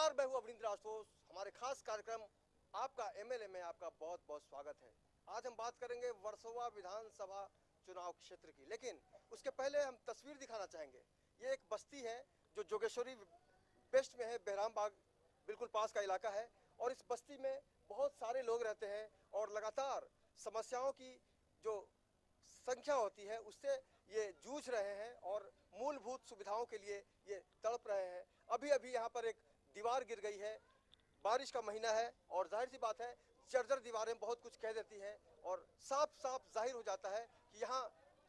नमस्कार, मैं हूं अवनींद्र आशुतोष। हमारे खास कार्यक्रम आपका एमएलए में आपका बहुत बहुत स्वागत है। आज हम बात करेंगे वर्सोवा विधानसभा चुनाव क्षेत्र की, लेकिन उसके पहले हम तस्वीर दिखाना चाहेंगे। ये एक बस्ती है जो जोगेश्वरी वेस्ट में है, बेहराम बाग बिल्कुल पास का इलाका है। और इस बस्ती में बहुत सारे लोग रहते हैं और लगातार समस्याओं की जो संख्या होती है उससे ये जूझ रहे हैं और मूलभूत सुविधाओं के लिए ये तड़प रहे हैं। अभी अभी यहाँ पर एक दीवार गिर गई है, बारिश का महीना है और जाहिर सी बात है जर्जर दीवारें बहुत कुछ कह देती हैं और साफ साफ जाहिर हो जाता है कि यहाँ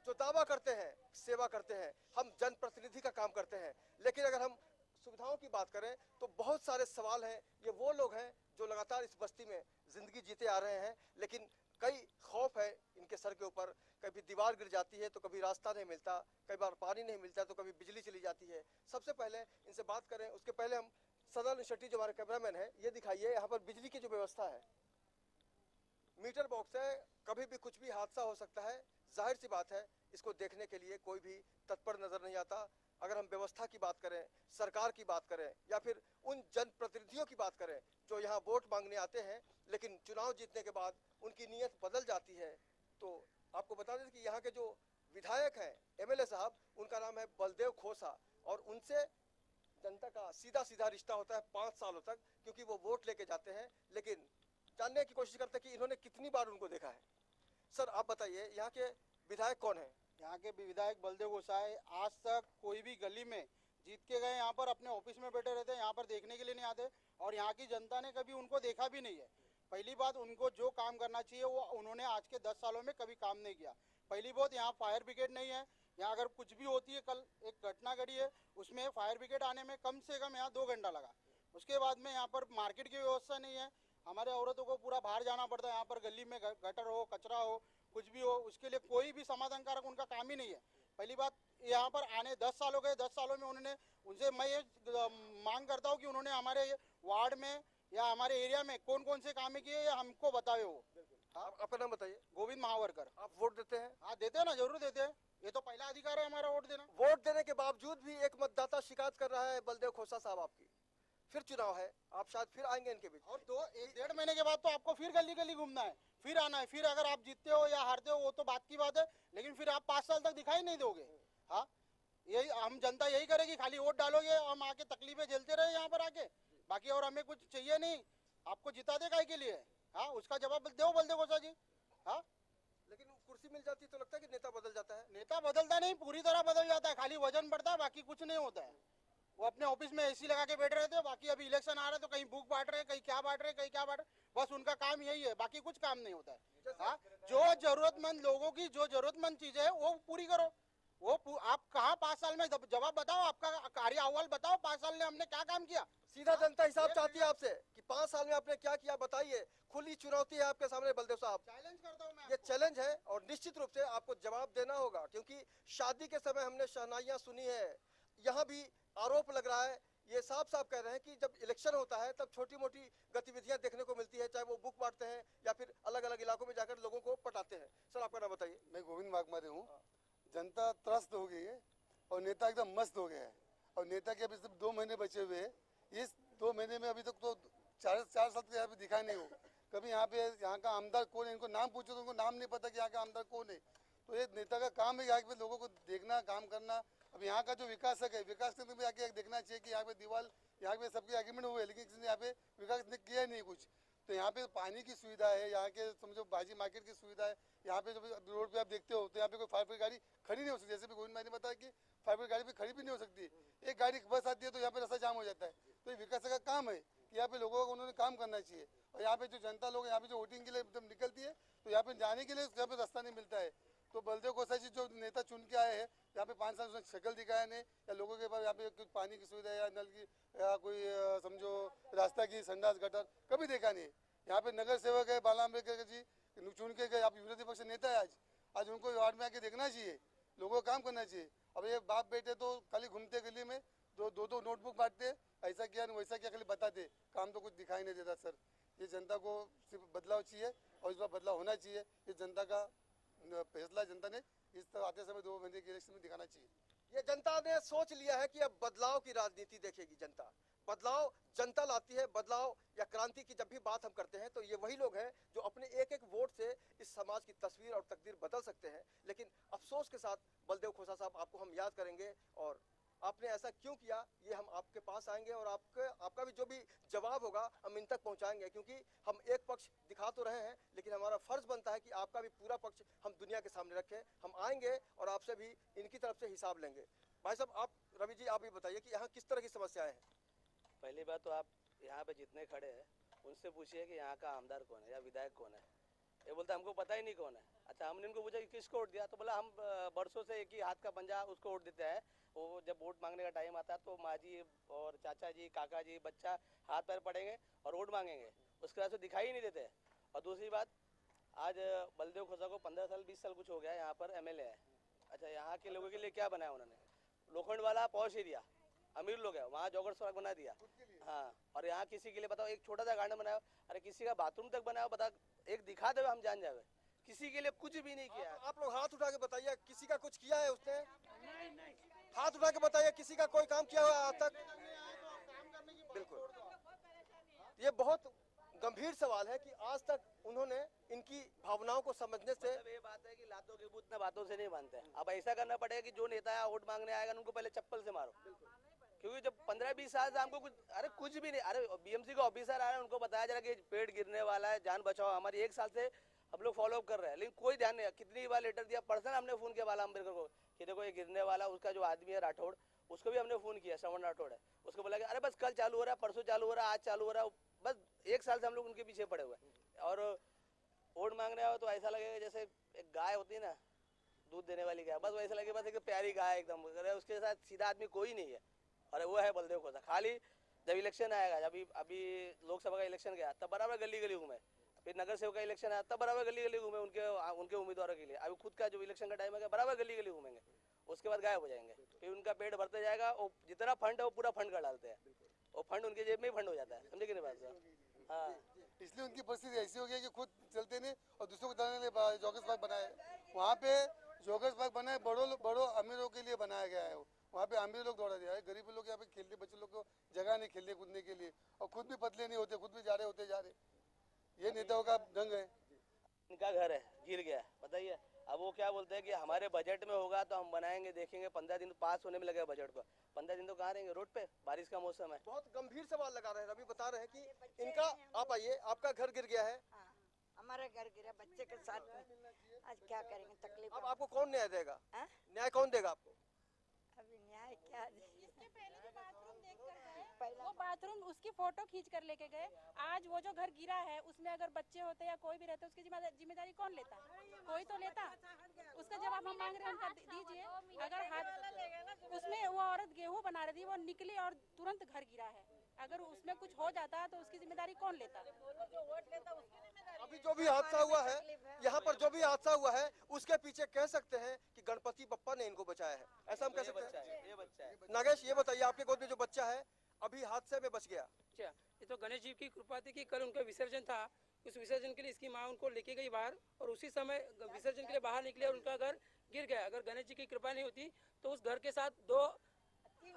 जो दावा करते हैं सेवा करते हैं, हम जनप्रतिनिधि का काम करते हैं, लेकिन अगर हम सुविधाओं की बात करें तो बहुत सारे सवाल हैं। ये वो लोग हैं जो लगातार इस बस्ती में जिंदगी जीते आ रहे हैं, लेकिन कई खौफ है इनके सर के ऊपर। कभी दीवार गिर जाती है तो कभी रास्ता नहीं मिलता, कई बार पानी नहीं मिलता तो कभी बिजली चली जाती है। सबसे पहले इनसे बात करें, उसके पहले हम सदन शेट्टी जो हमारे कैमरामैन है, ये दिखाइए यहाँ पर बिजली की जो व्यवस्था है। मीटर बॉक्स है, कभी भी कुछ भी हादसा हो सकता है। जाहिर सी बात है इसको देखने के लिए कोई भी तत्पर नजर नहीं आता। अगर हम व्यवस्था की बात करें, सरकार की बात करें या फिर उन जनप्रतिनिधियों की बात करें जो यहाँ वोट मांगने आते हैं लेकिन चुनाव जीतने के बाद उनकी नीयत बदल जाती है, तो आपको बता दें कि यहाँ के जो विधायक हैं एमएलए साहब, उनका नाम है बलदेव खोसा और उनसे जनता का सीधा सीधा रिश्ता होता है 5 सालों तक, क्योंकि वो वोट लेके जाते हैं लेकिन जानने की कोशिश करते हैं कि इन्होंने कितनी बार उनको देखा है। सर आप बताइए, यहाँ के विधायक कौन है? यहाँ के विधायक बलदेव गोसाई आज तक कोई भी गली में जीत के गए, यहाँ पर अपने ऑफिस में बैठे रहते हैं, यहाँ पर देखने के लिए नहीं आते और यहाँ की जनता ने कभी उनको देखा भी नहीं है। पहली बात, उनको जो काम करना चाहिए वो उन्होंने आज के 10 सालों में कभी काम नहीं किया। पहली बात, यहाँ फायर ब्रिगेड नहीं है। यहाँ अगर कुछ भी होती है, कल एक घटना घटी है उसमें फायर ब्रिगेड आने में कम से कम यहाँ 2 घंटा लगा। उसके बाद में यहाँ पर मार्केट की व्यवस्था नहीं है। हमारे औरतों को पूरा बाहर जाना पड़ता है। यहाँ पर गली में गटर हो, कचरा हो, कुछ भी हो, उसके लिए कोई भी समाधानकारक उनका काम ही नहीं है। पहली बात, यहाँ पर आने 10 साल हो गए। 10 सालों में उन्होंने, उनसे मैं ये मांग करता हूँ कि उन्होंने हमारे वार्ड में या हमारे एरिया में कौन कौन से काम किए या हमको बताए हो। हाँ, आपका नाम बताइए। गोविंद महावरकर। आप वोट देते हैं? हाँ देते हैं ना, जरूर देते हैं। ये तो पहला अधिकार है हमारा वोट देना। वोट देने के बावजूद भी एक मतदाता शिकायत कर रहा है बलदेव खोसा साहब आपकी। फिर चुनाव है, आप शायद फिर आएंगे इनके बीच और 1-1.5 महीने के बाद तो आपको फिर गली गली घूमना है, फिर आना है। फिर अगर आप जीतते हो या हारते हो वो तो बात की बात है, लेकिन फिर आप 5 साल तक दिखाई नहीं दोगे। हाँ, यही हम जनता यही करेगी, खाली वोट डालोगे, हम आके तकलीफें झेलते रहे यहाँ पर आके, बाकी और हमें कुछ चाहिए नहीं। आपको जिता दे काहे के लिए? हाँ, उसका जवाब दो बलदेव गोसा जी। हाँ, लेकिन कुर्सी मिल जाती तो लगता है कि नेता बदल जाता है। नेता बदलता नहीं, पूरी तरह बदल जाता है, खाली वजन बढ़ता है, बाकी कुछ नहीं होता है। वो अपने ऑफिस में एसी लगा के बैठ रहे थे, बाकी अभी इलेक्शन आ रहे तो कहीं बुक बांट रहे, कहीं क्या बांट रहे, कहीं क्या बांट रहे, बस उनका काम यही है, बाकी कुछ काम नहीं होता है। हाँ, जो जरूरतमंद लोगों की जो जरूरतमंद चीज है वो पूरी करो। आप कहाँ 5 साल में जवाब बताओ, आपका कार्य अहवाल बताओ, 5 साल में हमने क्या काम किया। सीधा जनता हिसाब चाहती है आपसे कि 5 साल में आपने क्या किया, बताइए। खुली चुनौती है आपके सामने बलदेव साहब, चैलेंज करता हूँ मैं। ये चैलेंज है और निश्चित रूप से आपको जवाब देना होगा, क्योंकि शादी के समय हमने शहनाइयां सुनी है। यहाँ भी आरोप लग रहा है, ये साफ साफ कह रहे हैं कि जब इलेक्शन होता है तब छोटी मोटी गतिविधियां देखने को मिलती है, चाहे वो बुक बांटते हैं या फिर अलग अलग इलाकों में जाकर लोगों को पटाते हैं। सर आपका नाम बताइए। मैं गोविंद वाघमारे हूँ। जनता त्रस्त हो गई है और नेता एकदम मस्त हो गया है और नेता के अभी सिर्फ 2 महीने बचे हुए हैं। इस 2 महीने में अभी तक तो 4 साल तक यहाँ पे दिखा नहीं हो। कभी यहाँ का आमदार कौन है, इनको नाम पूछो तो उनको नाम नहीं पता कि यहाँ का आमदार कौन है। तो ये नेता का काम है यहाँ पे लोगों को देखना, काम करना। अब यहाँ का जो विकासक है, विकास के भी आके देखना चाहिए कि यहाँ पे दीवार, यहाँ पे सबके एग्रीमेंट हुए लेकिन किसी ने यहाँ पे विकास ने किया नहीं कुछ। तो यहाँ पे पानी की सुविधा है, यहाँ के समझो भाजी मार्केट की सुविधा है। यहाँ पे जब रोड पे आप देखते हो तो यहाँ पे कोई फायर ब्रिगेड गाड़ी खड़ी नहीं हो सकती। जैसे भी गोविंद भाई ने बताया कि फायर ब्रिगेड गाड़ी भी खड़ी भी नहीं हो सकती। एक गाड़ी बस आती है तो यहाँ पे रास्ता जाम हो जाता है। तो ये विकास का काम है कि यहाँ पे लोगों को उन्होंने काम करना चाहिए। और यहाँ पे जो जनता लोग यहाँ पे जो वोटिंग के लिए एकदम निकलती है तो यहाँ पे जाने के लिए यहाँ पे रास्ता नहीं मिलता है। तो बलदेव गोसा जी जो नेता चुन के आए हैं, यहाँ पे 5 साल उसने शक्ल दिखाया नहीं, या लोगों के पास यहाँ पे कुछ पानी की सुविधा या नल की या कोई समझो रास्ता की संडास गटर कभी देखा नहीं। यहाँ पे नगर सेवक है बाला अम्बेडकर जी चुन के गए, आप विरोधी पक्ष नेता है आज उनको वार्ड में आके देखना चाहिए, लोगों का काम करना चाहिए। अब ये बाप बेटे तो खाली घूमते गली में दो नोटबुक बांटते, ऐसा किया वैसा किया, खाली बताते, काम तो कुछ दिखाई नहीं देता। सर ये जनता को सिर्फ बदलाव चाहिए और इस बार बदलाव होना चाहिए। ये जनता का फैसला जनता ने इस तरह आते समय 2 महीने के इलेक्शन में दिखाना चाहिए। ये जनता ने सोच लिया है कि अब बदलाव की राजनीति देखेगी जनता। बदलाव जनता लाती है, बदलाव या क्रांति की जब भी बात हम करते हैं तो ये वही लोग हैं जो अपने एक एक वोट से इस समाज की तस्वीर और तकदीर बदल सकते हैं। लेकिन अफसोस के साथ बलदेव खोसा साहब, आपको हम याद करेंगे और आपने ऐसा क्यों किया ये हम आपके पास आएंगे और आपका भी जो भी जवाब होगा हम इन तक पहुंचाएंगे, क्योंकि हम एक पक्ष दिखा तो रहे हैं लेकिन हमारा फर्ज बनता है कि आपका भी पूरा पक्ष हम दुनिया के सामने रखें। हम आएंगे और आपसे भी इनकी तरफ से हिसाब लेंगे। भाई साहब, आप रवि जी आप भी बताइए कि यहाँ किस तरह की समस्याएं हैं। पहली बात तो आप यहाँ पे जितने खड़े हैं उनसे पूछिए कि यहाँ का आमदार कौन है या विधायक कौन है। ये बोलता हमको पता ही नहीं कौन है। अच्छा, हमने इनको पूछा कि किसको वोट दिया, तो बोला हम बरसों से एक ही हाथ का पंजा उसको वोट देते हैं। वो जब वोट मांगने का टाइम आता है तो माँ जी और चाचा जी, काका जी, बच्चा हाथ पैर पड़ेंगे और वोट मांगेंगे, उसके बाद से दिखाई ही नहीं देते। और दूसरी बात, आज बलदेव खोसा को 15 साल 20 साल कुछ हो गया यहाँ पर एमएलए है। अच्छा, यहाँ के लोगों के लिए क्या बनाया उन्होंने? लोखंड वाला पॉश एरिया, अमीर लोग है वहाँ जॉगर सड़क बना दिया। हाँ, और यहाँ किसी के लिए बताओ एक छोटा सा गार्डन बनाया, अरे किसी का बाथरूम तक बनाया, बता एक दिखा दे हम जान जावे। किसी के लिए कुछ भी नहीं किया। आप लोग हाथ उठा के बताइए किसी का कुछ किया है उसने? हाथ उठा के बताइए किसी का कोई काम किया हुआ है आज तक? बिल्कुल, ये बहुत गंभीर सवाल है कि आज तक उन्होंने इनकी भावनाओं को समझने से मतलब ये बात है कि लातों के भूत न बातों से नहीं मानते हैं। अब ऐसा करना पड़ेगा कि जो नेता वोट मांगने आएगा उनको पहले चप्पल से मारो, क्योंकि जब 15-20 साल से हमको कुछ भी नहीं। अरे बीएमसी का ऑफिसर आ रहा है, उनको बताया जा रहा है कि पेड़ गिरने वाला है, जान बचाओ। हमारी 1 साल से हम लोग फॉलो अप कर रहे हैं लेकिन कोई ध्यान नहीं। कितनी बार लेटर दिया, पर्सनल हमने फोन किया बाला अम्बेडकर को कि देखो ये गिरने वाला, उसका जो आदमी है राठौड़, उसको भी हमने फोन किया, श्रवण राठौड़ है, उसको बोला कि अरे बस कल चालू हो रहा है, परसों चालू हो रहा है, आज चालू हो रहा है। बस 1 साल से हम लोग उनके पीछे पड़े हुए हैं। और वोट मांगने आओ तो ऐसा लगेगा जैसे एक गाय होती है ना, दूध देने वाली गाय, बस वैसा लगे बस एक प्यारी गाय एकदम, उसके साथ सीधा आदमी कोई नहीं है। और वो है बलदेव खोसा। खाली जब इलेक्शन आएगा, अभी लोकसभा का इलेक्शन गया तब बराबर गली गली घूमे, फिर नगर सेवक का इलेक्शन आया तब बराबर गली गली घूमे उनके उम्मीदवारों के लिए। अभी खुद का जो इलेक्शन का टाइम है बराबर गली गली घूमेंगे, उसके बाद गायब हो जाएंगे। फिर उनका पेट भरते जाएगा, वो जितना फंड है वो पूरा फंड कर डालते हैं, वो फंड उनके जेब में ही फंड हो जाता है। समझे कि नहीं बात? हाँ, इसलिए उनकी परिस्थिति ऐसी हो गई कि खुद चलते नहीं और दूसरों को चलाने के लिए जॉगर्स पार्क बनाए। वहाँ पे जॉगर्स पार्क बनाए बड़ों अमीरों के लिए बनाया गया है। वहाँ पे अमीर लोग दौड़ा दिया है, गरीब लोग यहाँ पे खेलने, बच्चे लोग को जगह नहीं खेलने कूदने के लिए, और खुद भी पतले नहीं होते, खुद भी जा रहे होते जा रहे। ये नेताओं का ढंग है। इनका घर है गिर गया, बताइए। अब वो क्या बोलते हैं कि हमारे बजट में होगा तो हम बनाएंगे, देखेंगे। 15 दिन पास होने में लगेगा बजट को, 15 दिन तो कहाँ रहेंगे रोड पे, बारिश का मौसम है। बहुत गंभीर सवाल लगा रहे हैं। रवि बता रहे हैं कि इनका, आप आइए, आपका घर गिर गया है। हाँ, हमारा घर गिरा बच्चे के साथ में। आज क्या करेंगे, तकलीफ। अब आपको कौन न्याय देगा? हाँ? न्याय कौन देगा आपको? अभी न्याय क्या इसके पहले जो बाथरूम देख कर गए, वो बाथरूम उसकी फोटो खींच कर लेके गए। आज वो जो घर गिरा है उसमें अगर बच्चे होते या कोई भी रहते उसकी जिम्मेदारी कौन लेता? कोई तो लेता। उसका जवाब हम मांग रहे हैं, उनका दीजिए। अगर हाथ उसमें वो औरत गेहूं बना रही थी, वो निकली और तुरंत घर गिरा है। अगर उसमें कुछ हो जाता तो उसकी जिम्मेदारी कौन लेता? अभी जो भी हादसा हुआ है, यहाँ पर जो भी हादसा हुआ है उसके पीछे कह सकते हैं कि गणपति बप्पा ने इनको बचाया है, ऐसा हम कह सकते हैं। ये बच्चा है। नागेश, ये बताइए, आपके गोद में जो बच्चा है अभी हादसे में बच गया, अच्छा, ये तो गणेश जी की कृपा थी कि कल उनका विसर्जन था। उस विसर्जन के लिए इसकी माँ उनको लेके गई बाहर और उसी समय विसर्जन के लिए बाहर निकले और उनका घर गिर गया। अगर गणेश जी की कृपा नहीं होती तो उस घर के साथ 2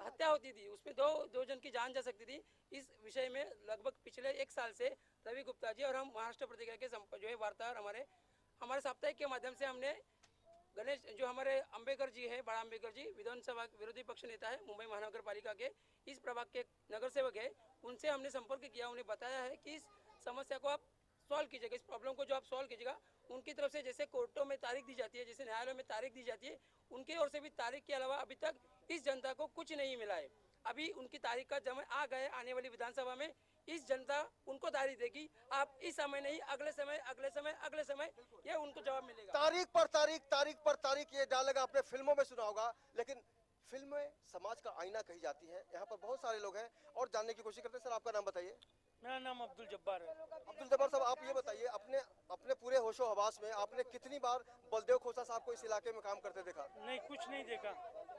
हत्या होती थी, उसमें दो जन की जान जा सकती थी। इस विषय में लगभग पिछले 1 साल से रवि गुप्ता जी और हम महाराष्ट्र पत्रिका के जो है वार्ताहर हमारे साप्ताहिक के माध्यम से हमने गणेश जो हमारे अम्बेडकर जी है, बड़ा अम्बेडकर जी विधानसभा विरोधी पक्ष नेता है, मुंबई महानगर पालिका के इस प्रभाग के नगर सेवक है, उनसे हमने संपर्क किया। उन्हें बताया है कि इस समस्या को आप सॉल्व कीजिएगा, इस प्रॉब्लम को जो आप सॉल्व कीजिएगा। उनकी तरफ से जैसे कोर्टों में तारीख दी जाती है, जैसे न्यायालयों में तारीख दी जाती है, उनकी ओर से भी तारीख के अलावा अभी तक इस जनता को कुछ नहीं मिला है। अभी उनकी तारीख का समय आ गए, आने वाली विधानसभा में इस जनता उनको तारीख देगी। आप इस समय नहीं, अगले समय ये उनको जवाब मिलेगा। तारीख पर तारीख ये डालेगा। आपने फिल्मों में सुना होगा, लेकिन फिल्में समाज का आईना कही जाती है। यहाँ पर बहुत सारे लोग हैं और जानने की कोशिश करते हैं। सर, आपका नाम बताइए। मेरा नाम अब्दुल जब्बार है। अब्दुल जब्बार साहब, आप ये बताइए, अपने पूरे होशो हवास में आपने कितनी बार बलदेव खोसा साहब को इस इलाके में काम करते देखा? नहीं, कुछ नहीं देखा,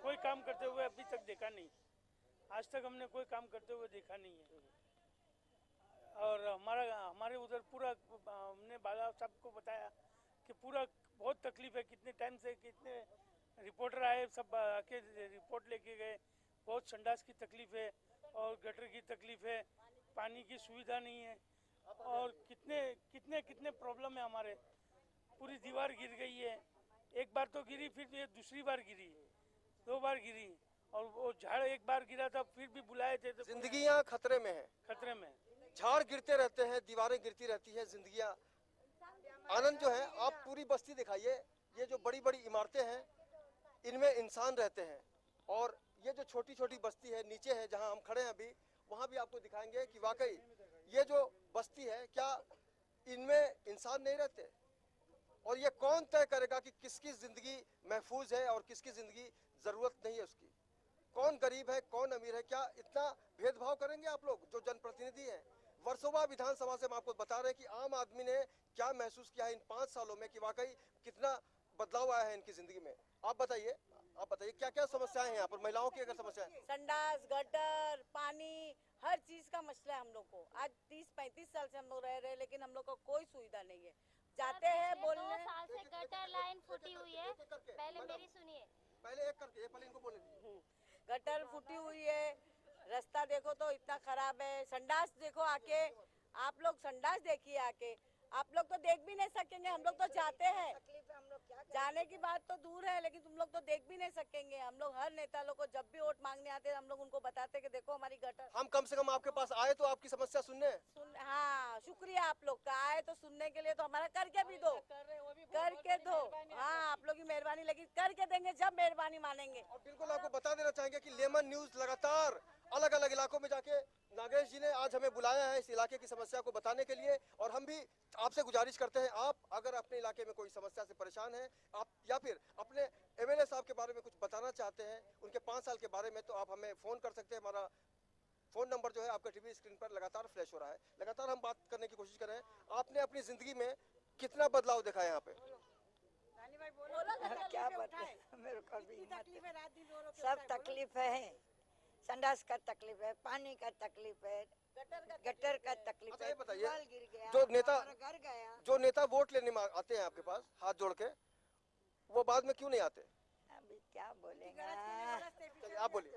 कोई काम करते हुए अभी तक देखा नहीं। आज तक हमने कोई काम करते हुए देखा नहीं है। और हमारे उधर पूरा हमने बाला साहब को बताया कि पूरा बहुत तकलीफ है, कितने टाइम से कितने रिपोर्टर आए, सब आके रिपोर्ट लेके गए, बहुत संडास की तकलीफ है, और गटर की तकलीफ है, पानी की सुविधा नहीं है और कितने कितने कितने प्रॉब्लम है हमारे। पूरी दीवार गिर गई है, एक बार तो गिरी, फिर ये दूसरी बार गिरी, 2 बार गिरी और वो झाड़ एक बार गिरा था, फिर भी बुलाए थे तो जिंदगियां खतरे में है, खतरे में। झाड़ गिरते रहते हैं, दीवारें गिरती रहती है, जिंदगियां। आनंद जो है, आप पूरी बस्ती दिखाइए, ये जो बड़ी बड़ी इमारतें हैं इनमें इंसान रहते हैं और ये जो छोटी छोटी बस्ती है नीचे है जहां हम खड़े हैं अभी, वहां भी आपको दिखाएंगे कि वाकई ये जो बस्ती है क्या इनमें इंसान नहीं रहते। और ये कौन तय करेगा कि किसकी जिंदगी महफूज है और किसकी जिंदगी जरूरत नहीं है उसकी, कौन गरीब है कौन अमीर है। क्या इतना भेदभाव करेंगे आप लोग जो जनप्रतिनिधि हैं। वर्सोवा विधानसभा से हम आपको बता रहे हैं कि आम आदमी ने क्या महसूस किया है इन 5 सालों में कि वाकई कितना बदलाव आया है इनकी जिंदगी में। आप बताइए क्या क्या समस्याएं हैं यहाँ पर, महिलाओं की अगर समस्या है। संडास, गटर, पानी, हर चीज का मसला है हम लोग को। आज 30-35 साल से हम लोग रह रहे हैं, लेकिन हम लोग को कोई सुविधा नहीं है। जाते हैं बोलने, 2 साल से गटर लाइन फूटी हुई है। पहले मेरी सुनिए, पहले एक करके पहले इनको बोलने दीजिए। गटर फूटी हुई है, रास्ता देखो तो इतना खराब है। संडास देखो आके, आप लोग संडास देखिए आके, आप लोग तो देख भी नहीं सकेंगे। हम लोग तो जाते हैं, जाने की बात तो दूर है, लेकिन तुम लोग तो देख भी नहीं सकेंगे। हम लोग हर नेता लोग को जब भी वोट मांगने आते हैं हम लोग उनको बताते कि देखो हमारी गटर। हम कम से कम आपके पास आए तो आपकी समस्या सुनने। हाँ, शुक्रिया आप लोग का, आए तो सुनने के लिए, तो हमारा करके भी दो, करके दो। हाँ, आप लोग की मेहरबानी, लेकिन करके देंगे जब मेहरबानी मानेंगे। और बिल्कुल आपको बता देना चाहेंगे कि लेमन न्यूज लगातार अलग अलग इलाकों में जाके, नागेश जी ने आज हमें बुलाया है इस इलाके की समस्या को बताने के लिए। और हम भी आपसे गुजारिश करते हैं, आप अगर अपने इलाके में कोई समस्या से परेशान हैं, आप या फिर अपने एमएलए साहब के बारे में कुछ बताना चाहते हैं, उनके 5 साल के बारे में, तो आप हमें फोन कर सकते हैं। हमारा फोन नंबर जो है आपका टीवी स्क्रीन पर लगातार फ्लैश हो रहा है। लगातार हम बात करने की कोशिश कर रहे हैं। आपने अपनी जिंदगी में कितना बदलाव देखा है यहाँ पे? क्या बताएं, मेरे को भी सब तकलीफ है। संडास का तकलीफ है, पानी का तकलीफ है, गटर का तकलीफ अच्छा, है। ये बताइए, दीवार गिर गया, जो नेता हमारा घर गया। जो नेता वोट लेने में आते हैं आपके पास हाथ जोड़ के, वो बाद में क्यों नहीं आते? अभी क्या बोलेंगे, चलिए आप बोलिए।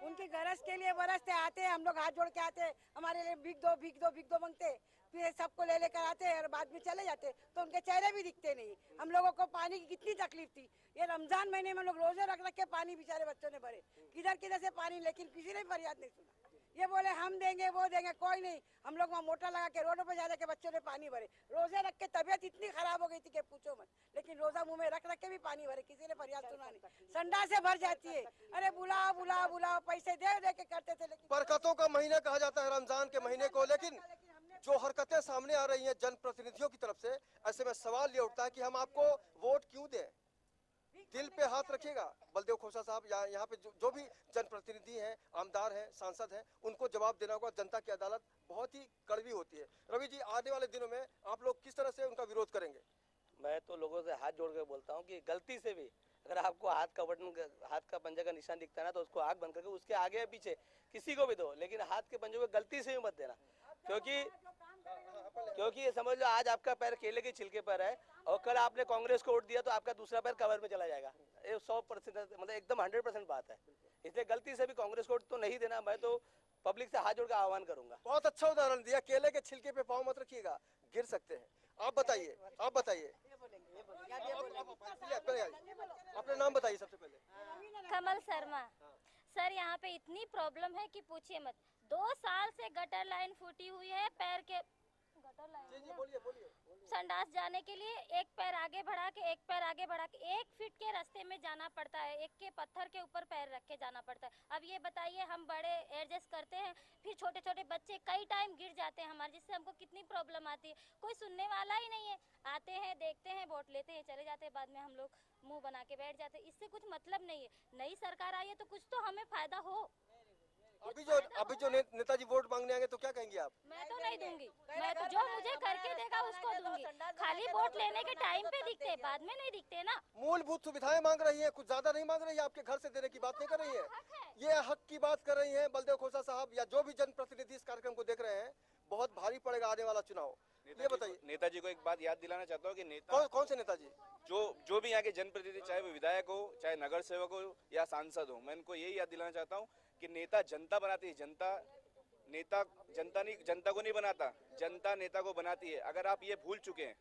उनकी गरज के लिए बरसते आते हैं, हम लोग हाथ जोड़ के आते हैं, हमारे लिए भीख दो भीख दो भीख दो मांगते, फिर सबको ले लेकर आते हैं और बाद में चले जाते, तो उनके चेहरे भी दिखते नहीं। हम लोगों को पानी की कितनी तकलीफ थी, ये रमजान महीने में लोग रोजे रख रख के पानी बेचारे बच्चों ने भरे, किधर किधर से पानी, लेकिन किसी ने फरियाद नहीं सुना। ये बोले हम देंगे वो देंगे, कोई नहीं। हम लोग वहाँ मोटर लगा के रोडों पे जा के बच्चों ने पानी भरे, रोजे रख के तबियत इतनी खराब हो गई थी कि पूछो मत, लेकिन रोजा मुंह में रख रख के भी पानी भरे, किसी ने फरियाद सुना नहीं। संडा से भर जाती है, अरे बुलाओ बुलाओ बुलाओ, पैसे दे दे के करते थे, लेकिन बरकतों का महीना कहा जाता है रमजान के महीने को, लेकिन जो हरकतें सामने आ रही हैं जनप्रतिनिधियों की तरफ से, ऐसे में सवाल ये उठता है कि हम आपको वोट क्यों दें। दिल पे हाथ रखिएगा बलदेव खोसा साहब, यहाँ पे जो भी जनप्रतिनिधि हैं, आमदार हैं, सांसद हैं, उनको जवाब देना होगा। जनता की अदालत बहुत ही कड़वी होती है। रवि जी, आने वाले दिनों में आप लोग किस तरह से उनका विरोध करेंगे? मैं तो लोगों से हाथ जोड़ के बोलता हूँ कि गलती से भी अगर आपको हाथ का बटन, हाथ का पंजे का निशान दिखता है ना, तो उसको आग बंद करके उसके आगे या पीछे किसी को भी दो, लेकिन हाथ के पंजों को गलती से भी मत देना। क्योंकि ये समझ लो आज आपका पैर केले के छिलके पर है और कल आपने कांग्रेस को वोट दिया तो आपका दूसरा पैर कवर में चला जाएगा। ये 100% मतलब एकदम 100% बात है। इसलिए गलती से भी कांग्रेस को वोट तो नहीं देना। मैं तो पब्लिक से हाथ जोड़ के आह्वान करूंगा। बहुत अच्छा उदाहरण दिया, केले के छिलके पे पाँव मत रखिएगा, गिर सकते हैं। आप बताइए अपना नाम बताइए सबसे पहले। कमल शर्मा। सर यहाँ पे इतनी प्रॉब्लम है कि पूछिए मत। 2 साल से गटर लाइन फूटी हुई है, पैर के गटर लाइन संडास जाने के लिए एक पैर आगे बढ़ा के 1 फीट के रास्ते में जाना पड़ता है, एक के पत्थर के ऊपर पैर रख के जाना पड़ता है। अब ये बताइए, हम बड़े एडजस्ट करते हैं, फिर छोटे छोटे बच्चे कई टाइम गिर जाते हैं हमारे, जिससे हमको कितनी प्रॉब्लम आती है। कोई सुनने वाला ही नहीं है। आते हैं, देखते हैं, वोट लेते हैं, चले जाते हैं, बाद में हम लोग मुंह बना के बैठ जाते हैं। इससे कुछ मतलब नहीं है। नई सरकार आई है तो कुछ तो हमें फायदा हो। अभी जो नेताजी वोट मांगने आएंगे तो क्या कहेंगे आप? मैं तो नहीं दूंगी, मैं तो जो मुझे करके देगा उसको दूंगी। खाली वोट लेने के टाइम पे दिखते हैं, बाद में नहीं दिखते ना। मूलभूत सुविधाएं मांग रही है, कुछ ज्यादा नहीं मांग रही है, आपके घर से देने की बात नहीं कर रही है। ये हक की बात कर रही है बलदेव खोसा साहब, या जो भी जनप्रतिनिधि इस कार्यक्रम को देख रहे हैं। बहुत भारी पड़ेगा आने वाला चुनाव। ये बताइए। नेताजी को एक बात याद दिलाना चाहता हूँ कि नेता कौन से नेताजी? जो भी यहाँ के जनप्रतिनिधि, चाहे वो विधायक हो, चाहे नगर सेवक हो या सांसद हो, मैं इनको यही याद दिलाना चाहता हूँ कि नेता जनता बनाती है, जनता को नहीं बनाता, जनता नेता को बनाती है। अगर आप ये भूल चुके हैं,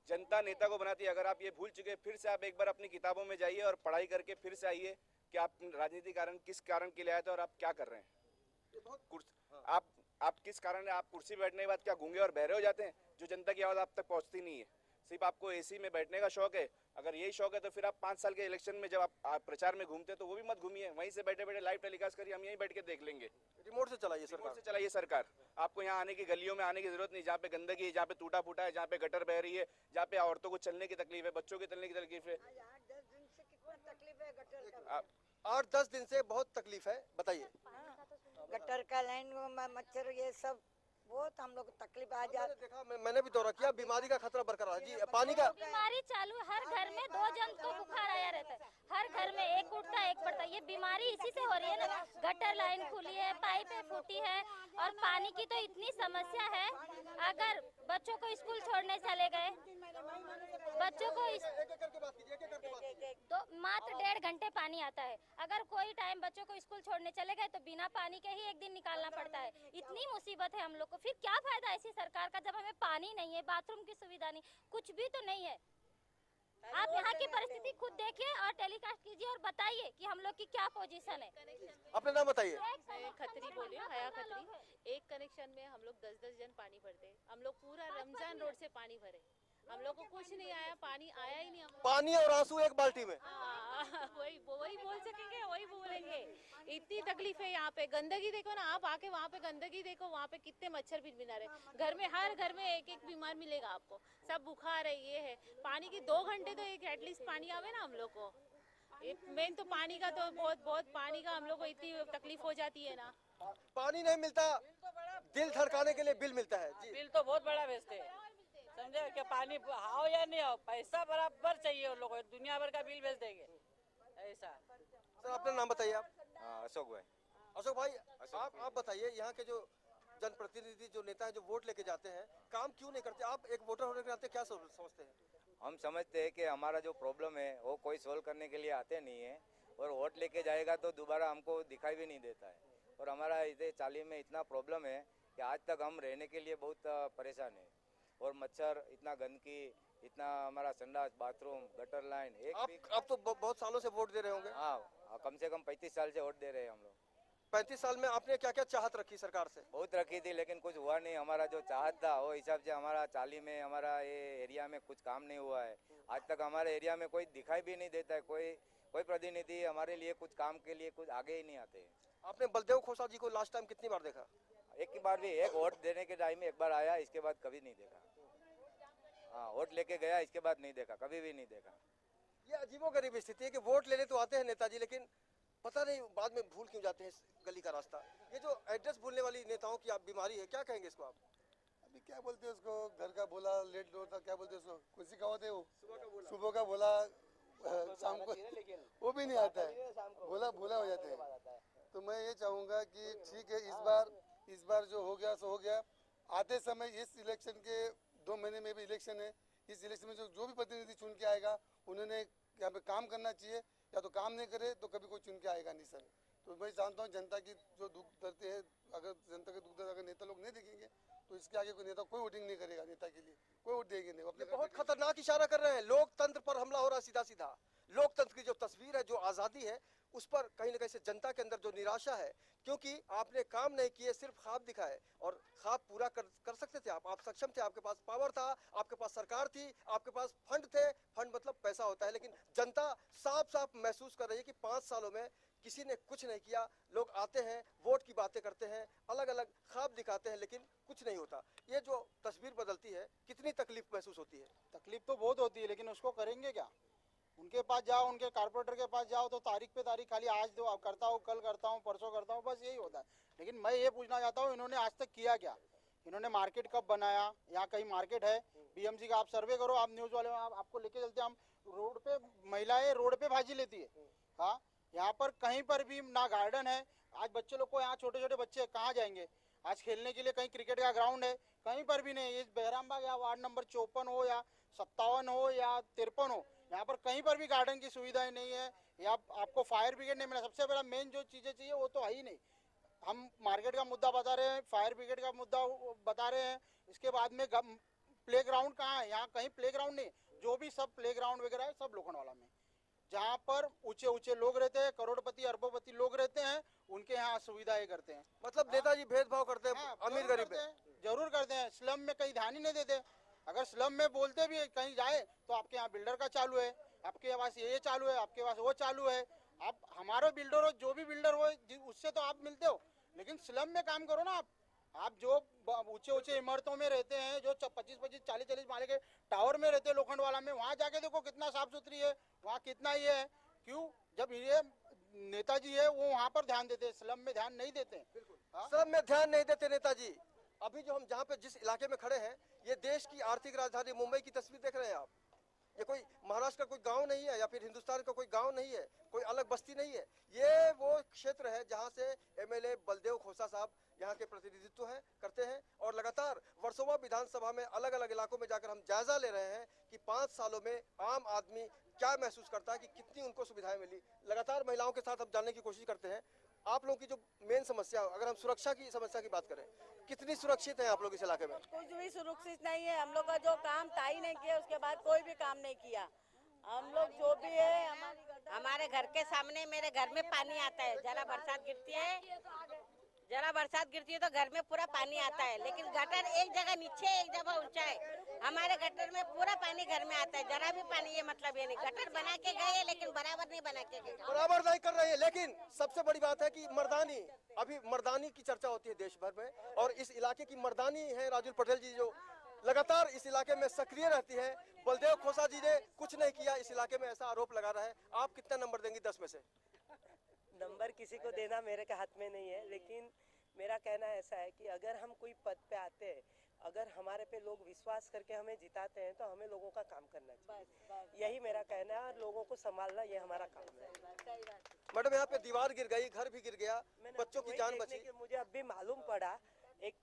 जनता नेता को बनाती है, अगर आप ये भूल चुके हैं, फिर से आप एक बार अपनी किताबों में जाइए और पढ़ाई करके फिर से आइए कि आप राजनीति कारण किस कारण के लिए आए थे और आप क्या कर रहे हैं। आप किस कारण आप कुर्सी पे बैठने के बाद क्या गूंगे और बहरे हो जाते हैं, जो जनता की आवाज आप तक पहुंचती नहीं है। सिर्फ आपको एसी में बैठने का शौक है। अगर यही शौक है तो फिर आप 5 साल के इलेक्शन में जब आप प्रचार में घूमते हैं तो वो भी मत घूमिए, वहीं से बैठे बैठे लाइव टेलीकास्ट करिए, हम यहीं बैठ के देख लेंगे। रिमोट से चलाइए सरकार, रिमोट से चलाइए सरकार। आपको यहाँ आने की, गलियों में आने की जरूरत नहीं, जहाँ पे गंदगी है, जहाँ पे टूटा फूटा है, जहाँ पे गटर बह रही है, जहाँ पे औरतों को चलने की तकलीफ है, बच्चों की चलने की तकलीफ है। 8-10 दिन से बहुत तकलीफ है, बताइए। गटर का लाइन मच्छर ये सब बहुत हम लोग तकलीफ आ जाती। देखा मैंने भी दौरा किया, बीमारी का खतरा बरकरार है जी। पानी का बीमारी चालू, हर घर में 2 जन तो बुखार आया रहता है, हर घर में एक उठता एक पड़ता। ये बीमारी इसी से हो रही है ना, गटर लाइन खुली है, पाइपें फूटी है और पानी की तो इतनी समस्या है। अगर बच्चों को स्कूल छोड़ने चले गए, बच्चों को तो मात्र 1.5 घंटे पानी आता है। अगर कोई टाइम बच्चों को स्कूल छोड़ने चले गए तो बिना पानी के ही एक दिन निकालना पड़ता है। इतनी मुसीबत है हम लोग को। फिर क्या फायदा ऐसी सरकार का जब हमें पानी नहीं है, बाथरूम की सुविधा नहीं, कुछ भी तो नहीं है। आप यहाँ की परिस्थिति खुद देखिए और टेलीकास्ट कीजिए और बताइए कि हम लोग की क्या पोजीशन है। अपना नाम बताइए। मैं खत्री बोल रही हूँ, हया खत्री। एक कनेक्शन में हम लोग 10-10 जन पानी भरते हैं। हम लोग पूरा रमजान रोड से पानी भरे, हम लोग को कुछ नहीं आया, पानी आया ही नहीं। पानी और आंसू एक बाल्टी में। वही बोल सकेंगे, वही बोलेंगे। इतनी तकलीफ है यहाँ पे। गंदगी देखो ना, आप आके वहाँ पे गंदगी देखो, वहाँ पे कितने मच्छर भिनभिना रहे। घर में हर घर में एक बीमार मिलेगा आपको, सब बुखार है, ये है। पानी की 2 घंटे तो एक एटलीस्ट पानी आवे ना हम लोग को। मेन तो पानी का तो बहुत पानी का हम लोग को इतनी तकलीफ हो जाती है ना। पानी नहीं मिलता, दिल धड़काने के लिए बिल मिलता है जी। बिल तो बहुत बड़ा भेजते हैं, समझे कि पानी आओ या नहीं आओ, पैसा बराबर चाहिए उन लोगों को। दुनिया भर का बिल भेज देंगे ऐसा। सर अपना नाम बताइए आप। अशोक भाई। अशोक भाई, आप बताइए, यहाँ के जो जनप्रतिनिधि, जो नेता है, जो वोट लेके जाते हैं, काम क्यों नहीं करते? आप एक वोटर होने के नाते क्या समझते हैं? हम समझते हैं कि हमारा जो प्रॉब्लम है वो कोई सोल्व करने के लिए आते नहीं है, और वोट लेके जाएगा तो दोबारा हमको दिखाई भी नहीं देता है। और हमारा इधर चाली में इतना प्रॉब्लम है कि आज तक हम रहने के लिए बहुत परेशान है। और मच्छर, इतना गंदगी, इतना हमारा संडास, बाथरूम, गटर लाइन। आप तो बहुत सालों से वोट दे रहे होंगे। हाँ, कम से कम 35 साल से वोट दे रहे हैं हम लोग। 35 साल में आपने क्या क्या चाहत रखी सरकार से? बहुत रखी थी, लेकिन कुछ हुआ नहीं। हमारा जो चाहत था वो हिसाब से हमारा चाली में, हमारा ये एरिया में कुछ काम नहीं हुआ है। आज तक हमारे एरिया में कोई दिखाई भी नहीं देता है, कोई प्रतिनिधि हमारे लिए कुछ काम के लिए कुछ आगे ही नहीं आते। आपने बलदेव खोसा जी को लास्ट टाइम कितनी बार देखा? एक बार भी, एक वोट देने के टाइम में एक बार आया, इसके बाद कभी नहीं देखा। हाँ, वोट लेके गया, इसके बाद नहीं देखा, कभी भी नहीं देखा। ये अजीबोगरीब स्थिति है कि वोट लेने तो आते हैं नेताजी, लेकिन पता नहीं बाद में भूल क्यों जाते हैं गली का रास्ता। ये जो एड्रेस भूलने वाली नेताओं की आप बीमारी है, क्या कहेंगे इसको आप? अभी क्या बोलते हैं उसको, घर का बोला लेट लौटा, क्या बोलते हैं उसको, कुछ सी कहावत है वो, सुबह का बोला शाम को वो भी नहीं आता है, भूला हो जाते हैं। तो मैं ये चाहूँगा कि ठीक है, इस बार जो हो गया सो हो गया। आते समय इस इलेक्शन के 2 महीने में भी इलेक्शन है, इस इलेक्शन में जो भी प्रतिनिधि चुन के आएगा उन्होंने यहाँ पे काम करना चाहिए, या तो काम नहीं करे तो कभी कोई चुन के आएगा नहीं सर। तो मैं जानता हूँ जनता की जो दुख दर्द है, अगर जनता के दुख दर्द अगर नेता लोग नहीं देखेंगे तो इसके आगे कोई नेता कोई वोटिंग नहीं करेगा, नेता के लिए कोई वोट देंगे नहीं। अपने बहुत खतरनाक इशारा कर रहे हैं, लोकतंत्र पर हमला हो रहा है सीधा सीधा। लोकतंत्र की जो तस्वीर है, जो आज़ादी है, उस पर कहीं ना कहीं से जनता के अंदर जो निराशा है, क्योंकि आपने काम नहीं किए, सिर्फ ख्वाब दिखाए। और ख्वाब पूरा कर सकते थे आप सक्षम थे, आपके पास पावर था, आपके पास सरकार थी, आपके पास फंड थे। फंड मतलब पैसा होता है, लेकिन जनता साफ साफ महसूस कर रही है कि 5 सालों में किसी ने कुछ नहीं किया। लोग आते हैं, वोट की बातें करते हैं, अलग अलग ख्वाब दिखाते हैं, लेकिन कुछ नहीं होता। ये जो तस्वीर बदलती है, कितनी तकलीफ महसूस होती है? तकलीफ तो बहुत होती है, लेकिन उसको करेंगे क्या? उनके पास जाओ, उनके कारपोरेटर के पास जाओ तो तारीख पे तारीख, खाली आज दो, अब करता हूँ, कल करता हूँ, परसों करता हूँ, बस यही होता है। लेकिन मैं ये पूछना चाहता हूँ, इन्होंने आज तक किया क्या? इन्होंने मार्केट कब बनाया? यहाँ कहीं मार्केट है? बीएमसी का आप सर्वे करो, आप न्यूज वाले, आपको लेके चलते हैं हम। रोड पे महिलाएं रोड पे भाजी लेती है। हाँ, यहाँ पर कहीं पर भी ना गार्डन है। आज बच्चे लोग को, यहाँ छोटे छोटे बच्चे कहाँ जाएंगे आज खेलने के लिए? कहीं क्रिकेट का ग्राउंड है? कहीं पर भी नहीं। इस बहराम बाग या वार्ड नंबर 54 हो या 57 हो या 53 हो, यहाँ पर कहीं पर भी गार्डन की सुविधाएं नहीं है, या आपको फायर ब्रिगेड नहीं मिला। सबसे बड़ा मेन जो चीजें चाहिए वो तो है ही नहीं। हम मार्केट का मुद्दा बता रहे हैं, फायर ब्रिगेड का मुद्दा बता रहे हैं, इसके बाद में प्ले ग्राउंड कहाँ है? यहाँ कहीं प्ले ग्राउंड नहीं। जो भी सब प्ले ग्राउंड वगैरह है सब लोखंडवाला में, जहाँ पर ऊंचे ऊंचे लोग रहते हैं, करोड़पति अरबोपति लोग रहते हैं, उनके यहाँ सुविधाएं करते हैं। मतलब नेताजी भेदभाव करते हैं अमीर गरीब में? जरूर करते हैं। स्लम में कहीं ध्यान ही नहीं देते। अगर स्लम में बोलते भी कहीं जाए तो आपके यहाँ बिल्डर का चालू है, आपके पास ये चालू है, आपके पास वो चालू है। आप हमारे बिल्डर हो, जो भी बिल्डर हो, उससे तो आप मिलते हो, लेकिन स्लम में काम करो ना। आप जो ऊंचे ऊंचे इमारतों में रहते हैं, जो 25-25 40-40 माले के टावर में रहते हैं लोखंडवाला में, वहाँ जाके देखो कितना साफ सुथरी है, वहाँ कितना ये है। क्यों? जब ये नेताजी है वो वहाँ पर ध्यान देते हैं, स्लम में ध्यान नहीं देते। स्लम में ध्यान नहीं देते नेताजी। अभी जो हम जहाँ पे जिस इलाके में खड़े हैं, ये देश की आर्थिक राजधानी मुंबई की तस्वीर देख रहे हैं आप। ये कोई महाराष्ट्र का कोई गांव नहीं है, या फिर हिंदुस्तान का कोई गांव नहीं है, कोई अलग बस्ती नहीं है। ये वो क्षेत्र है जहां से एमएलए बलदेव खोसा साहब यहाँ के प्रतिनिधित्व करते हैं, और लगातार वर्सोवा विधानसभा में अलग अलग इलाकों में जाकर हम जायजा ले रहे हैं कि 5 सालों में आम आदमी क्या महसूस करता है, कि कितनी उनको सुविधाएं मिली। लगातार महिलाओं के साथ हम जानने की कोशिश करते हैं आप लोगों की जो मेन समस्या, अगर हम सुरक्षा की समस्या की बात करें, कितनी सुरक्षित है आप लोग इस इलाके में? कुछ भी सुरक्षित नहीं है। हम लोग का जो काम ताई नहीं किया, उसके बाद कोई भी काम नहीं किया। हम लोग जो भी है, हमारे घर के सामने मेरे घर में पानी आता है। जरा बरसात गिरती है तो घर में पूरा पानी आता है, लेकिन गटर एक जगह नीचे एक जगह ऊंचा है। हमारे गटर में पूरा पानी घर में आता है, जरा भी पानी, ये मतलब ये नहीं। गटर बना के गए लेकिन बराबर नहीं बना के गए, बराबर नहीं कर रहे हैं। लेकिन सबसे बड़ी बात है कि मर्दानी, अभी मर्दानी की चर्चा होती है देश भर में, और इस इलाके की मर्दानी है राजुल पटेल जी, जो लगातार इस इलाके में सक्रिय रहती है। बलदेव खोसा जी ने कुछ नहीं किया इस इलाके में, ऐसा आरोप लगा रहा है। आप कितना नंबर देंगी 10 में से? नंबर किसी को देना मेरे के हाथ में नहीं है, लेकिन मेरा कहना ऐसा है कि अगर हम कोई पद पे आते हैं, अगर हमारे पे लोग विश्वास करके हमें जिताते हैं, तो हमें लोगों का काम करना चाहिए। यही मेरा कहना है, और लोगों को संभालना ये हमारा काम है। मैडम, यहाँ पे दीवार गिर गई, घर भी गिर गया, बच्चों की जान बची। मुझे अब भी मालूम पड़ा, एक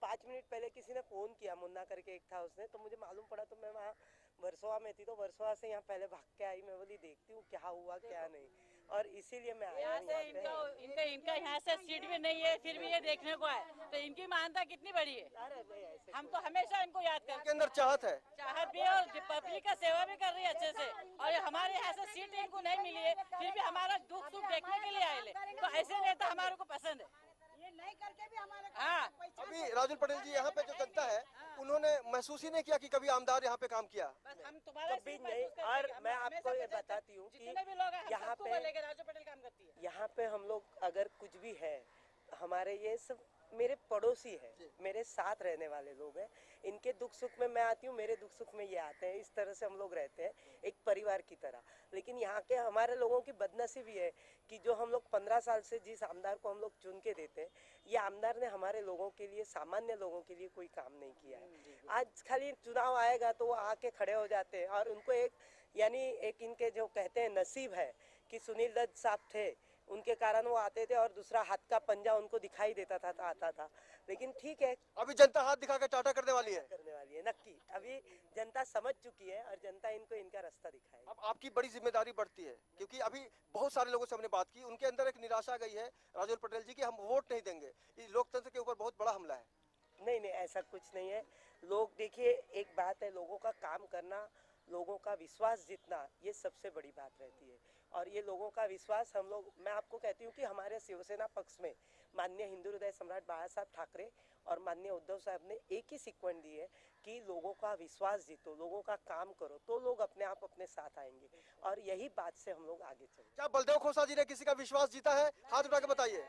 5 मिनट पहले किसी ने फोन किया, मुन्ना करके एक था उसने, तो मुझे मालूम पड़ा। तो मैं वहाँ वर्सोवा में थी, तो वर्सोवा से यहाँ पहले भाग के आई। मैं बोली देखती हूँ क्या हुआ क्या नहीं, और इसीलिए मैं आया हूँ यहाँ पे। इनका यहाँ से सीट भी नहीं है, फिर भी ये देखने को आए, तो इनकी मानता कितनी बड़ी है। हम तो हमेशा इनको याद करते हैं। इनके अंदर चाहत है, चाहत भी है, और पब्लिक का सेवा भी कर रही है अच्छे से। और हमारे यहाँ से सीट इनको नहीं मिली है, फिर भी हमारा दुख सुख देखने के लिए आए। तो ऐसे नेता हमारे को पसंद है। ये नहीं करके भी हमारे अभी राजुल पटेल जी, यहाँ पे जो जनता है, उन्होंने महसूस ही नहीं किया कि कभी आमदार यहाँ पे काम किया। हम तुम्हारे कभी नहीं। और मैं आपको ये बताती हूँ कि यहाँ पे हम लोग अगर कुछ भी है, हमारे ये सब मेरे पड़ोसी है, मेरे साथ रहने वाले लोग हैं। इनके दुख सुख में मैं आती हूँ, मेरे दुख सुख में ये आते हैं। इस तरह से हम लोग रहते हैं, एक परिवार की तरह। लेकिन यहाँ के हमारे लोगों की बदनसीबी है कि जो हम लोग 15 साल से जिस आमदार को हम लोग चुन के देते हैं, ये आमदार ने हमारे लोगों के लिए, सामान्य लोगों के लिए कोई काम नहीं किया है। आज खाली चुनाव आएगा तो वो आके खड़े हो जाते हैं, और उनको एक इनके जो कहते हैं नसीब है कि सुनील दत्त साहब थे, उनके कारण वो आते थे, और दूसरा हाथ का पंजा उनको दिखाई देता था, आता था। लेकिन ठीक है, अभी जनता हाथ दिखा के टाटा करने वाली है, नक्की। अभी जनता समझ चुकी है, और जनता इनको इनका रास्ता दिखाएगी। अब आपकी बड़ी जिम्मेदारी बढ़ती है, क्योंकि अभी बहुत सारे लोगों से हमने बात की, उनके अंदर एक निराशा गई है राजुल पटेल जी की, हम वोट नहीं देंगे। ये लोकतंत्र के ऊपर बहुत बड़ा हमला है। नहीं, ऐसा कुछ नहीं है। लोग देखिए, एक बात है, लोगों का काम करना, लोगों का विश्वास जीतना, ये सबसे बड़ी बात रहती है। और ये लोगों का विश्वास हम लोग, मैं आपको कहती हूँ कि हमारे शिवसेना पक्ष में माननीय हिंदू हृदय सम्राट बाला साहब ठाकरे और माननीय उद्धव साहब ने एक ही सीक्वेंस दी है कि लोगों का विश्वास जीतो, लोगों का काम करो, तो लोग अपने आप अपने साथ आएंगे। और यही बात से हम लोग आगे चलेंगे। क्या बलदेव खोसा जी ने किसी का विश्वास जीता है? हाथ उठा के बताइए।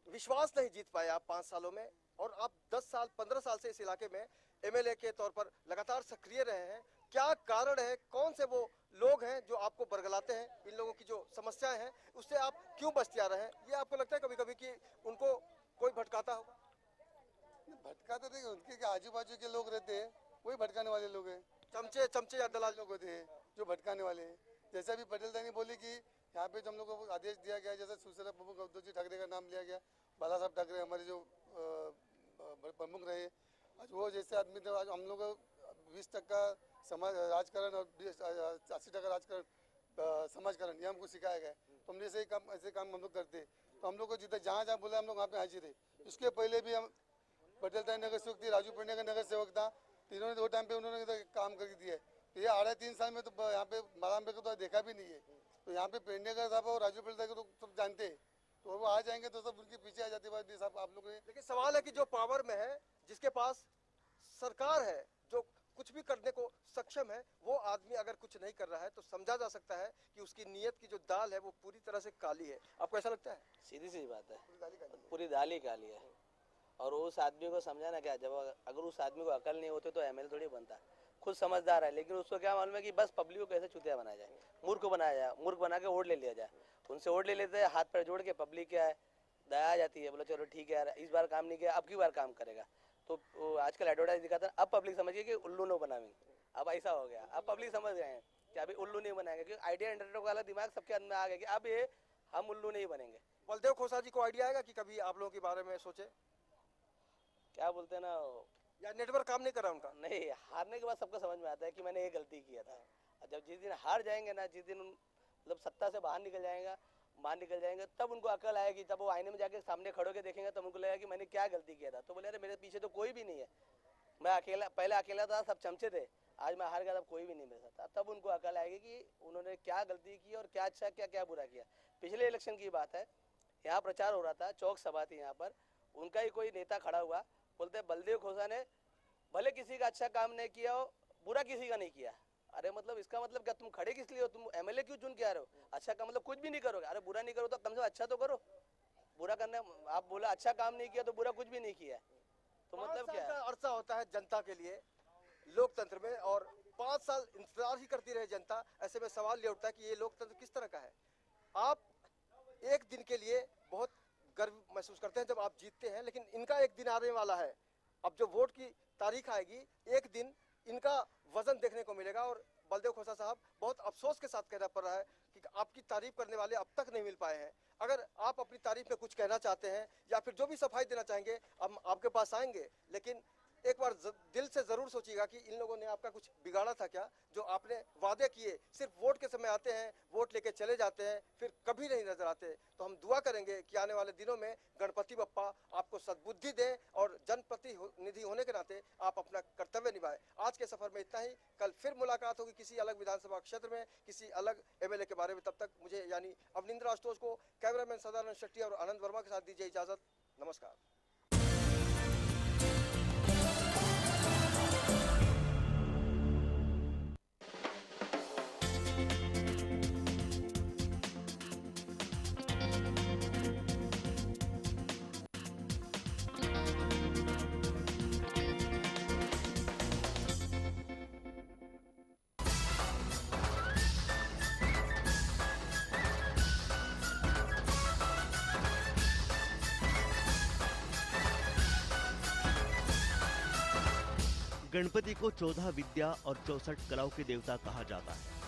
विश्वास नहीं जीत पाए आप 5 सालों में, और आप 10 साल 15 साल से इस इलाके में एमएलए के तौर पर लगातार सक्रिय रहे हैं। क्या कारण है, कौन से वो लोग हैं जो आपको बरगलाते हैं? इन लोगों की जो समस्याएं हैं उससे आप क्यों बचते आ रहे हैं? ये आपको लगता है कभी कभी कि उनको कोई भटकाता होगा? भटकाते नहीं, उनके आजू बाजू के लोग रहते हैं, वही भटकाने वाले लोग हैं। चमचे या दलाल लोग होते हैं जो भटकाने वाले हैं। जैसे अभी पटेल दानी बोली कि यहाँ पे जो हम लोग को आदेश दिया गया, जैसे शिवसेना प्रमुख उद्धव जी ठाकरे का नाम लिया गया, बाला साहब ठाकरे हमारे जो प्रमुख रहे, आज वो जैसे आदमी थे, आज हम लोग 20% समाज राजकारण और 80% राजकारण समाजकारण, ये हमको सिखाया गया है। तो हमने ऐसे काम हम लोग करते हैं। तो हम लोग को जितना जहाँ बोला हम लोग वहाँ पे हाजिर है। इसके पहले भी हम पटेल ताई नगर सेवक थे, राजू पंड्या का नगर सेवक था, तीनों ने 2 टाइम पे उन्होंने काम करके दिया है। तो ये 3.5 साल में तो यहाँ पे माराम को तो देखा भी नहीं है। तो यहाँ पे पेडनेकर साहब और राजू पंड्या को तो सब जानते हैं, तो वो आ जाएंगे तो सब उनके पीछे आ जाते हैं साहब आप लोग। लेकिन सवाल है कि जो पावर में है, जिसके पास सरकार है, जो कुछ भी करने को सक्षम है, वो आदमी अगर कुछ नहीं कर रहा है तो समझा जा सकता है कि उसकी नीयत की जो दाल है वो पूरी तरह से काली है। आपको ऐसा लगता है? सीधी सी बात है, पूरी दाल ही काली है। और उस आदमी को समझाना क्या, जब अगर उस आदमी को अकल नहीं होती तो एमएलए थोड़ी बनता। खुद समझदार है, लेकिन उसको क्या मालूम है कि बस पब्लिक को कैसे चुतिया बनाया जाए, मूर्ख को बनाया जाए, मूर्ख बना के वोट ले लिया जाए। उनसे वोट ले लेते हैं, हाथ पैर जोड़ के। पब्लिक क्या है, दया आ जाती है, बोलो चलो ठीक है यार, इस बार काम नहीं किया, अब की बार काम करेगा। तो आजकल एडवर्टाइज दिखाता है, अब पब्लिक समझ गई कि उल्लू नो बनाएंगे। अब ऐसा हो गया, अब पब्लिक समझ गए हैं कि अभी उल्लू नहीं बनाएंगे, क्योंकि आइडिया इंटरनेट वाला दिमाग सबके अंदर आ गया कि अब ये हम उल्लू नहीं बनेंगे। बलदेव खोसा जी को आइडिया आएगा कि कभी आप लोगों के बारे में सोचे? क्या बोलते हैं ना, या नेटवर्क काम नहीं कर रहा उनका? नहीं, हारने के बाद सबको समझ में आता है कि मैंने ये गलती किया था। जब जिस दिन हार जाएंगे ना, जिस दिन मतलब सत्ता से बाहर निकल जाएंगे, तब उनको अकल आएगी। तब वो आईने में जाके सामने खड़े होकर देखेंगे, तब उनको लगेगा कि मैंने क्या गलती किया था। तो बोले अरे मेरे पीछे तो कोई भी नहीं है, मैं अकेला, पहले अकेला था, सब चमचे थे, आज मैं हार गया, तब कोई भी नहीं मेरे साथ। तब उनको अकल आएगी कि उन्होंने क्या गलती की और क्या अच्छा क्या क्या बुरा किया। पिछले इलेक्शन की बात है, यहाँ प्रचार हो रहा था, चौक सभा थी यहाँ पर, उनका ही कोई नेता खड़ा हुआ, बोलते बलदेव खोसा ने भले किसी का अच्छा काम नहीं किया हो, बुरा किसी का नहीं किया। अरे मतलब इसका मतलब क्या, तुम खड़े किस लिए हो, तुम एमएलए क्यों चुन के आ रहे हो? अच्छा का मतलब कुछ भी नहीं करोगे। अरे बुरा नहीं करो तो कम से कम अच्छा तो करो। बुरा करने आप बोला अच्छा काम नहीं किया तो बुरा कुछ भी नहीं किया, तो मतलब क्या है? अरसा होता है जनता के लिए लोकतंत्र में, और 5 साल इंतजार ही करती रहे जनता। ऐसे में सवाल ये उठता है कि ये लोकतंत्र किस तरह का है। आप एक दिन के लिए बहुत गर्व महसूस करते हैं जब आप जीतते हैं, लेकिन इनका एक दिन आने वाला है। अब जो वोट की तारीख आएगी, एक दिन इनका वजन देखने को मिलेगा। और बलदेव खोसा साहब, बहुत अफसोस के साथ कहना पड़ रहा है कि आपकी तारीफ करने वाले अब तक नहीं मिल पाए हैं। अगर आप अपनी तारीफ में कुछ कहना चाहते हैं या फिर जो भी सफाई देना चाहेंगे, हम आपके पास आएंगे, लेकिन एक बार दिल से जरूर सोचिएगा कि इन लोगों ने आपका कुछ बिगाड़ा था क्या? जो आपने वादे किए, सिर्फ वोट के समय आते हैं, वोट लेके चले जाते हैं, फिर कभी नहीं नजर आते। तो हम दुआ करेंगे कि आने वाले दिनों में गणपति बप्पा आपको सद्बुद्धि दें और जनप्रतिनिधि होने के नाते आप अपना कर्तव्य निभाएं। आज के सफर में इतना ही, कल फिर मुलाकात होगी किसी अलग विधानसभा क्षेत्र में, किसी अलग एमएलए के बारे में। तब तक मुझे यानी अवनिंद्र आशुतोष को, कैमरामैन सदानंद शेट्टी और आनंद वर्मा के साथ दीजिए इजाजत। नमस्कार। गणपति को 14 विद्या और 64 कलाओं के देवता कहा जाता है।